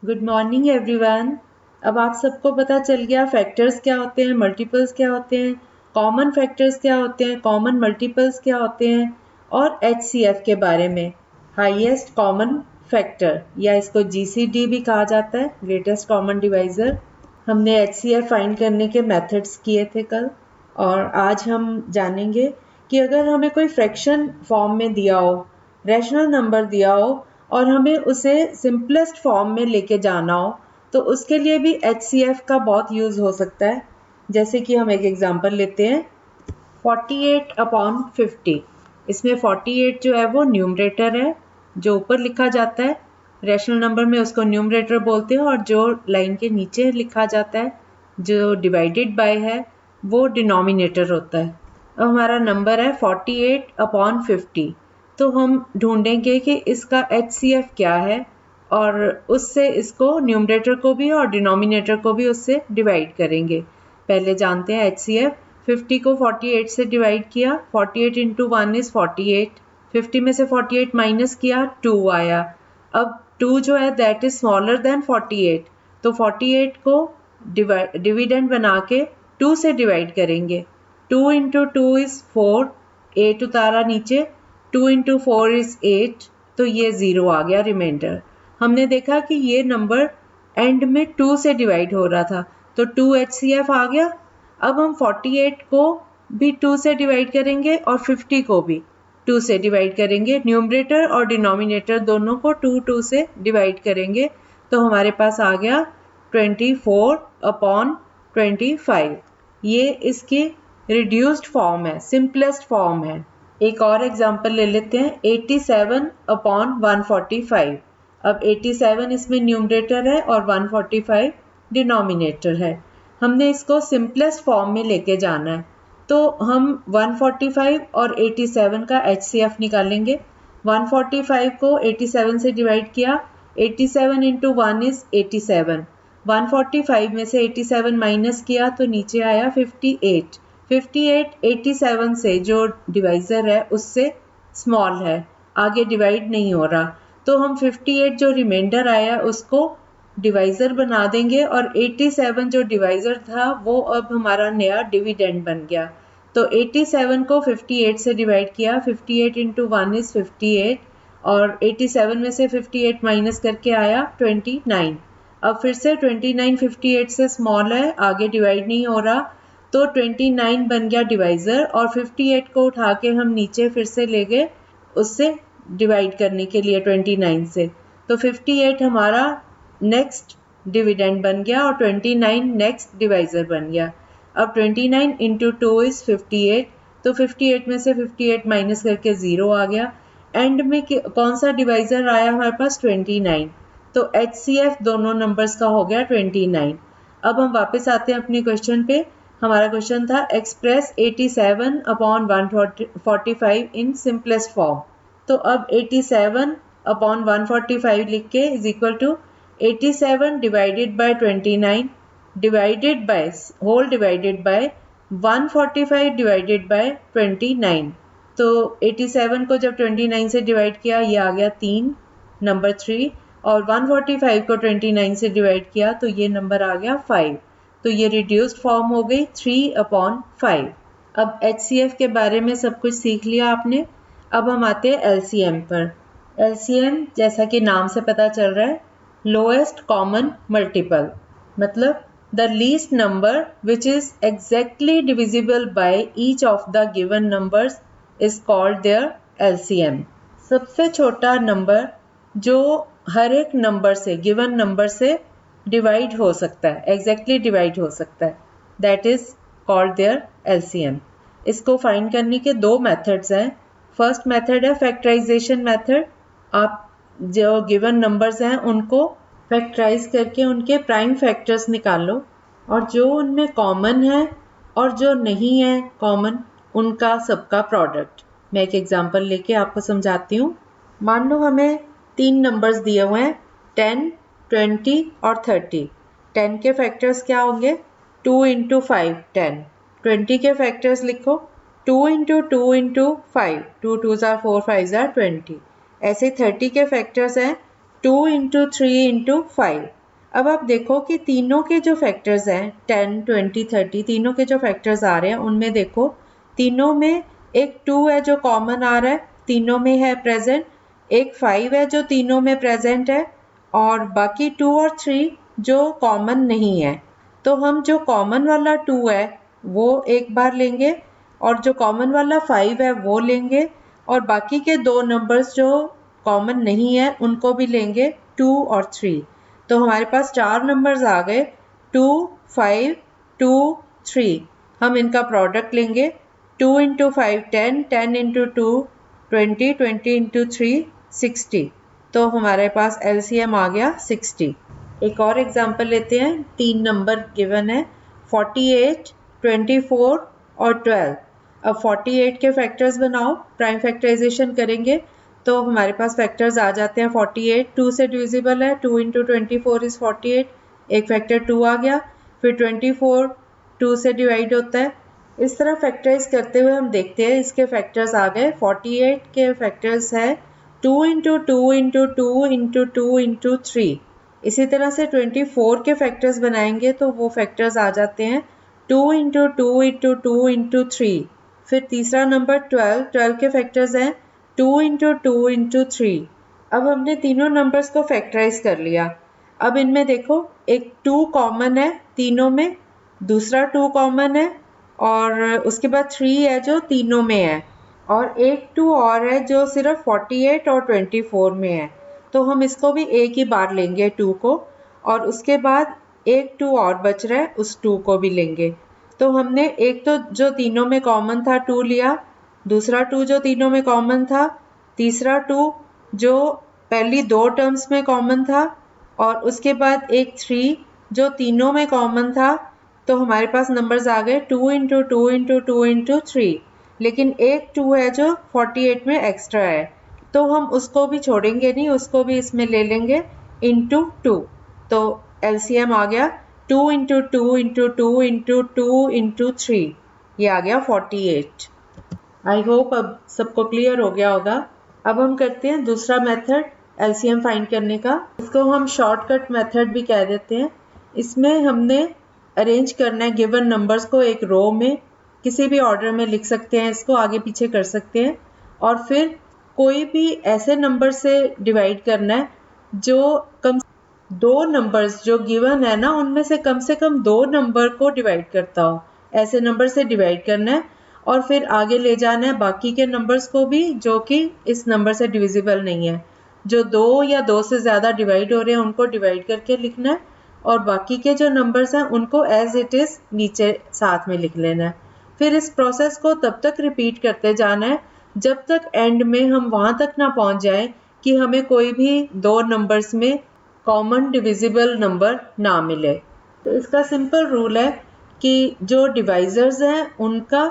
Good morning everyone. अब आप सबको पता चल गया फैक्टर्स क्या होते हैं, मल्टीपल्स क्या होते हैं, कॉमन फैक्टर्स क्या होते हैं, कॉमन मल्टीपल्स क्या होते हैं और HCF के बारे में, हाईएस्ट कॉमन फैक्टर या इसको GCD भी कहा जाता है, ग्रेटेस्ट कॉमन डिवाइज़र। हमने HCF फाइंड करने के मेथड्स किए थे कल और आज हम जानेंगे कि अगर हमें कोई फ्रैक्शन फॉर्म में दिया हो, रैशनल नंबर दिया हो और हमें उसे सिंपलेस्ट फॉर्म में लेके जाना हो तो उसके लिए भी HCF का बहुत यूज़ हो सकता है। जैसे कि हम एक एग्जांपल लेते हैं 48/50। इसमें 48 जो है वो न्यूमरेटर है, जो ऊपर लिखा जाता है, रैशनल नंबर में उसको न्यूमरेटर बोलते हैं, और जो लाइन के नीचे लिखा जाता है जो डिवाइडेड बाय है वो डिनोमिनेटर होता है। अब हमारा नंबर है 48/50, तो हम ढूंढेंगे कि इसका HCF क्या है और उससे इसको न्यूमरेटर को भी और डिनोमिनेटर को भी उससे डिवाइड करेंगे। पहले जानते हैं HCF। 50 को 48 से डिवाइड किया, 48 इंटू 1 इज़ 48, 50 में से 48 माइनस किया 2 आया। अब 2 जो है दैट इज़ स्मॉलर देन 48, तो 48 को डिविडेंड बना के 2 से डिवाइड करेंगे। 2 इंटू 2 इज़ 4, 8 उतारा नीचे, 2 इंटू 4 इज़ 8, तो ये 0 आ गया रिमाइंडर। हमने देखा कि ये नंबर एंड में 2 से डिवाइड हो रहा था, तो 2 HCF आ गया। अब हम 48 को भी 2 से डिवाइड करेंगे और 50 को भी 2 से डिवाइड करेंगे। न्यूमरेटर और डिनोमिनेटर दोनों को 2 से डिवाइड करेंगे, तो हमारे पास आ गया 24/25। ये इसकी रिड्यूस्ड फॉर्म है, सिंपलेस्ट फॉर्म है। एक और एग्जांपल ले लेते हैं 87/145। अब 87 इसमें न्यूमरेटर है और 145 डिनोमिनेटर है। हमने इसको सिंपलेस्ट फॉर्म में लेके जाना है, तो हम 145 और 87 का HCF निकालेंगे। 145 को 87 से डिवाइड किया, 87 इंटू 1 इज़ 87, 145 में से 87 माइनस किया तो नीचे आया 58। 58 87 से जो डिवाइज़र है उससे स्मॉल है, आगे डिवाइड नहीं हो रहा, तो हम 58 जो रिमाइंडर आया उसको डिवाइज़र बना देंगे और 87 जो डिवाइज़र था वो अब हमारा नया डिविडेंड बन गया। तो 87 को 58 से डिवाइड किया, 58 इंटू 1 इज़ 58 और 87 में से 58 माइनस करके आया 29। अब फिर से 29 58 से स्मॉल है, आगे डिवाइड नहीं हो रहा, तो 29 बन गया डिवाइज़र और 58 को उठा के हम नीचे फिर से ले गए उससे डिवाइड करने के लिए 29 से, तो 58 हमारा नेक्स्ट डिविडेंड बन गया और 29 नेक्स्ट डिवाइज़र बन गया। अब 29 इंटू 2 इज़ 58, तो 58 में से 58 माइनस करके 0 आ गया। एंड में कौन सा डिवाइज़र आया हमारे पास 29, तो HCF दोनों नंबर्स का हो गया 29। अब हम वापस आते हैं अपने क्वेश्चन पे। हमारा क्वेश्चन था एक्सप्रेस 87/145 इन सिंपलेस्ट फॉर्म। तो अब 87/145 लिख के is equal to 87 divided by 29 divided by whole divided by 145 divided by 29। तो 87 को जब 29 से डिवाइड किया ये आ गया 3, नंबर 3, और 145 को 29 से डिवाइड किया तो ये नंबर आ गया 5। तो ये रिड्यूस्ड फॉर्म हो गई 3/5। अब HCF के बारे में सब कुछ सीख लिया आपने। अब हम आते हैं LCM पर। LCM जैसा कि नाम से पता चल रहा है, लोएस्ट कॉमन मल्टीपल, मतलब the least number which is exactly divisible by each of the given numbers is called their LCM। सबसे छोटा नंबर जो हर एक नंबर से, गिवन नंबर से डिवाइड हो सकता है, एग्जैक्टली डिवाइड हो सकता है, that is called their LCM। इसको फाइंड करने के दो मेथड्स हैं। फर्स्ट मेथड है फैक्टराइजेशन मेथड। आप जो गिवन नंबर्स हैं उनको फैक्टराइज करके उनके प्राइम फैक्टर्स निकालो और जो उनमें कॉमन है और जो नहीं है कॉमन उनका सबका प्रोडक्ट। मैं एक एग्जांपल लेके आपको समझाती हूँ। मान लो हमें 3 नंबर्स दिए हुए हैं 10, 20 और 30। 10 के फैक्टर्स क्या होंगे? 2 इंटू 5 10। 20 के फैक्टर्स लिखो 2 इंटू 2 इंटू 5, 2 2 ज़ार 4 5 ज़ार 20। ऐसे 30 के फैक्टर्स हैं 2 इंटू 3 इंटू 5। अब आप देखो कि तीनों के जो फैक्टर्स हैं 10, 20, 30 तीनों के जो फैक्टर्स आ रहे हैं उनमें देखो तीनों में एक 2 है जो कॉमन आ रहा है, तीनों में है प्रेजेंट, एक 5 है जो तीनों में प्रेजेंट है और बाकी 2 और 3 जो कॉमन नहीं है। तो हम जो कॉमन वाला 2 है वो एक बार लेंगे और जो कॉमन वाला 5 है वो लेंगे और बाकी के दो नंबर्स जो कॉमन नहीं है उनको भी लेंगे 2 और 3। तो हमारे पास 4 नंबर्स आ गए 2, 5, 2, 3। हम इनका प्रोडक्ट लेंगे 2 इंटू 5 10, 10 इंटू 2 20, 20 इंटू 3 60। तो हमारे पास LCM आ गया 60। एक और एग्जांपल लेते हैं। 3 नंबर गिवन है 48, 24 और 12। अब 48 के फैक्टर्स बनाओ, प्राइम फैक्टराइजेशन करेंगे तो हमारे पास फैक्टर्स आ जाते हैं 48 2 से डिविजिबल है, 2 इंटू 24 इज़ 48, एक फैक्टर 2 आ गया, फिर 24 2 से डिवाइड होता है। इस तरह फैक्टराइज करते हुए हम देखते हैं इसके फैक्टर्स आ गए। 48 के फैक्टर्स है 2 इंटू 2 इंटू 2 इंटू 2 इंटू 3। इसी तरह से 24 के फैक्टर्स बनाएंगे तो वो फैक्टर्स आ जाते हैं 2 इंटू 2 इंटू 2 इंटू 3। फिर तीसरा नंबर 12 के फैक्टर्स हैं 2 इंटू 2 इंटू 3। अब हमने तीनों नंबर्स को फैक्टराइज कर लिया। अब इनमें देखो एक 2 कॉमन है तीनों में, दूसरा 2 कॉमन है और उसके बाद 3 है जो तीनों में है और एक 2 और है जो सिर्फ 48 और 24 में है। तो हम इसको भी एक ही बार लेंगे 2 को और उसके बाद एक 2 और बच रहा है उस 2 को भी लेंगे। तो हमने एक तो जो तीनों में कॉमन था 2 लिया, दूसरा 2 जो तीनों में कॉमन था, तीसरा 2 जो पहली दो टर्म्स में कॉमन था और उसके बाद एक 3 जो तीनों में कॉमन था। तो हमारे पास नंबर्स आ गए 2 इंटू 2 इंटू 2 इंटू 3। लेकिन एक 2 है जो 48 में एक्स्ट्रा है तो हम उसको भी छोड़ेंगे नहीं, उसको भी इसमें ले लेंगे इंटू 2। तो LCM आ गया 2 इंटू 2 इंटू 2 इंटू 2 इंटू 3, ये आ गया 48। आई होप अब सबको क्लियर हो गया होगा। अब हम करते हैं दूसरा मेथड LCM फाइंड करने का। इसको हम शॉर्टकट मेथड भी कह देते हैं। इसमें हमने अरेंज करना है गिवन नंबर्स को एक रो में, किसी भी ऑर्डर में लिख सकते हैं, इसको आगे पीछे कर सकते हैं और फिर कोई भी ऐसे नंबर से डिवाइड करना है जो कम दो नंबर्स जो गिवन है ना उनमें से कम दो नंबर को डिवाइड करता हो, ऐसे नंबर से डिवाइड करना है और फिर आगे ले जाना है बाकी के नंबर्स को भी जो कि इस नंबर से डिविजिबल नहीं है। जो 2 या 2 से ज़्यादा डिवाइड हो रहे हैं उनको डिवाइड करके लिखना है और बाकी के जो नंबर्स हैं उनको एज इट इज़ नीचे साथ में लिख लेना है। फिर इस प्रोसेस को तब तक रिपीट करते जाना है जब तक एंड में हम वहाँ तक ना पहुँच जाए कि हमें कोई भी दो नंबर्स में कॉमन डिविजिबल नंबर ना मिले। तो इसका सिंपल रूल है कि जो डिवाइजर्स हैं उनका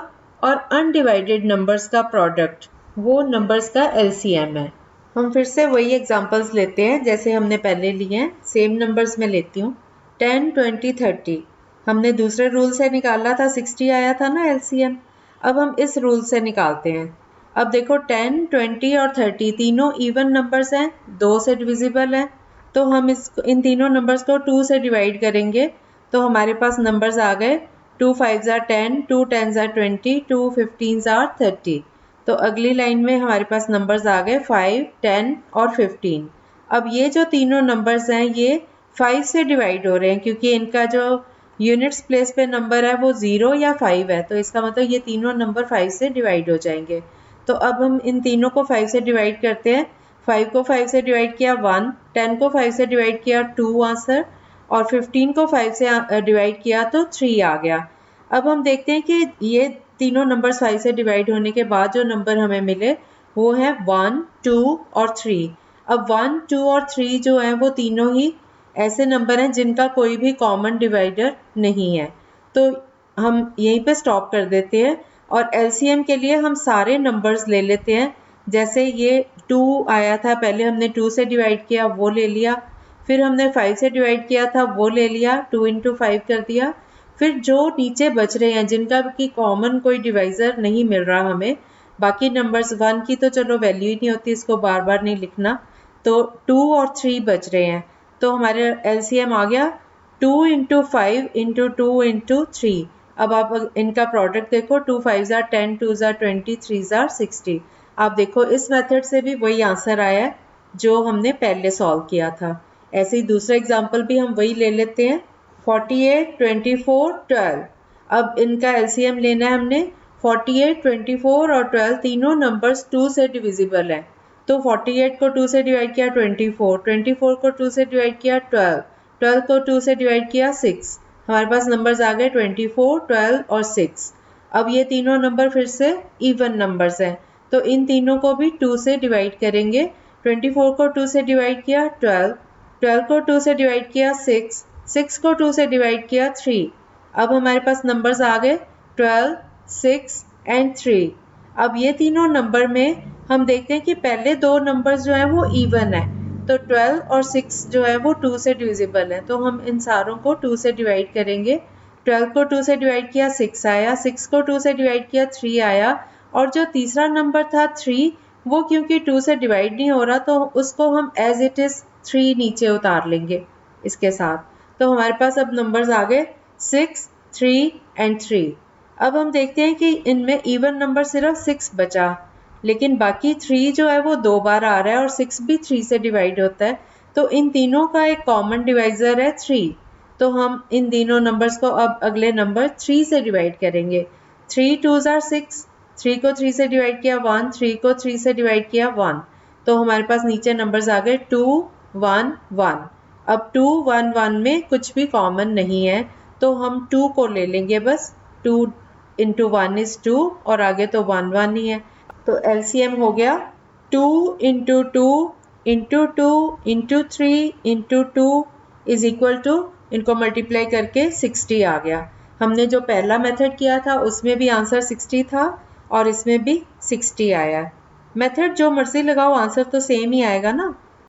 और अनडिवाइडेड नंबर्स का प्रोडक्ट वो नंबर्स का LCM है। हम फिर से वही एग्जांपल्स लेते हैं जैसे हमने पहले लिए हैं, सेम नंबर्स में लेती हूँ। 10, 20, 30 हमने दूसरे रूल से निकाला था, 60 आया था ना LCM। अब हम इस रूल से निकालते हैं। अब देखो 10, 20 और 30 तीनों इवन नंबर्स हैं, 2 से डिविजिबल हैं। तो हम इन तीनों नंबर्स को 2 से डिवाइड करेंगे तो हमारे पास नंबर्स आ गए 2 5s are 10, 2 10s are 20, 2 15s are 30। तो अगली लाइन में हमारे पास नंबर्स आ गए 5, 10 और 15। अब ये जो तीनों नंबर्स हैं ये 5 से डिवाइड हो रहे हैं क्योंकि इनका जो यूनिट्स प्लेस पे नंबर है वो 0 या 5 है, तो इसका मतलब ये तीनों नंबर 5 से डिवाइड हो जाएंगे। तो अब हम इन तीनों को 5 से डिवाइड करते हैं। 5 को 5 से डिवाइड किया 1, 10 को 5 से डिवाइड किया 2 आंसर और 15 को 5 से डिवाइड किया तो 3 आ गया। अब हम देखते हैं कि ये तीनों नंबर्स 5 से डिवाइड होने के बाद जो नंबर हमें मिले वो है 1, 2 और 3। अब 1, 2 और 3 जो हैं वो तीनों ही ऐसे नंबर हैं जिनका कोई भी कॉमन डिवाइडर नहीं है। तो हम यहीं पे स्टॉप कर देते हैं और LCM के लिए हम सारे नंबर्स ले लेते हैं। जैसे ये 2 आया था, पहले हमने 2 से डिवाइड किया वो ले लिया, फिर हमने 5 से डिवाइड किया था वो ले लिया, 2 इंटू 5 कर दिया। फिर जो नीचे बच रहे हैं जिनका कि कॉमन कोई डिवाइज़र नहीं मिल रहा हमें, बाकी नंबर्स 1 की तो चलो वैल्यू ही नहीं होती, इसको बार बार नहीं लिखना। तो 2 और 3 बच रहे हैं, तो हमारे LCM आ गया 2 × 5 × 2 × 3। अब आप इनका प्रोडक्ट देखो, 2 5 are 10, 2 are 20, 3 are 60। आप देखो इस मेथड से भी वही आंसर आया है जो हमने पहले सॉल्व किया था। ऐसे ही दूसरा एग्जाम्पल भी हम वही ले लेते हैं, 48, 24, 12। अब इनका LCM लेना है हमने। 48, 24 और 12 तीनों नंबर्स 2 से डिविजिबल हैं, तो 48 को 2 से डिवाइड किया 24, 24 को 2 से डिवाइड किया 12, 12 को 2 से डिवाइड किया 6। हमारे पास नंबर्स आ गए 24, 12 और 6। अब ये तीनों नंबर फिर से इवन नंबर्स हैं, तो इन तीनों को भी 2 से डिवाइड करेंगे। 24 को 2 से डिवाइड किया 12, 12 को 2 से डिवाइड किया 6, 6 को 2 से डिवाइड किया 3। अब हमारे पास नंबर्स आ गए 12, 6 एंड 3। अब ये तीनों नंबर में हम देखते हैं कि पहले दो नंबर्स जो हैं वो इवन है, तो 12 और 6 जो है वो 2 से डिविजिबल है, तो हम इन सारों को 2 से डिवाइड करेंगे। 12 को 2 से डिवाइड किया 6 आया, 6 को 2 से डिवाइड किया 3 आया, और जो तीसरा नंबर था 3, वो क्योंकि 2 से डिवाइड नहीं हो रहा तो उसको हम एज इट इज़ 3 नीचे उतार लेंगे इसके साथ। तो हमारे पास अब नंबर्स आ गए 6, 3 एंड 3। अब हम देखते हैं कि इनमें इवन नंबर सिर्फ 6 बचा, लेकिन बाकी 3 जो है वो 2 बार आ रहा है और 6 भी 3 से डिवाइड होता है, तो इन तीनों का एक कॉमन डिवाइज़र है 3। तो हम इन तीनों नंबर्स को अब अगले नंबर 3 से डिवाइड करेंगे। 3 2s are 6, 3 को 3 से डिवाइड किया 1, 3 को 3 से डिवाइड किया 1, तो हमारे पास नीचे नंबर्स आ गए 2 1 1। अब 2 1 1 में कुछ भी कॉमन नहीं है, तो हम 2 को ले लेंगे बस। 2 × 1 is 2 और आगे तो 1 1 ही है, तो LCM हो गया 2 × 2 × 2 × 3 × 2 इज इक्वल टू, इनको मल्टीप्लाई करके 60 आ गया। हमने जो पहला मेथड किया था उसमें भी आंसर 60 था और इसमें भी 60 आया। मेथड जो मर्जी लगाओ आंसर तो सेम ही आएगा ना।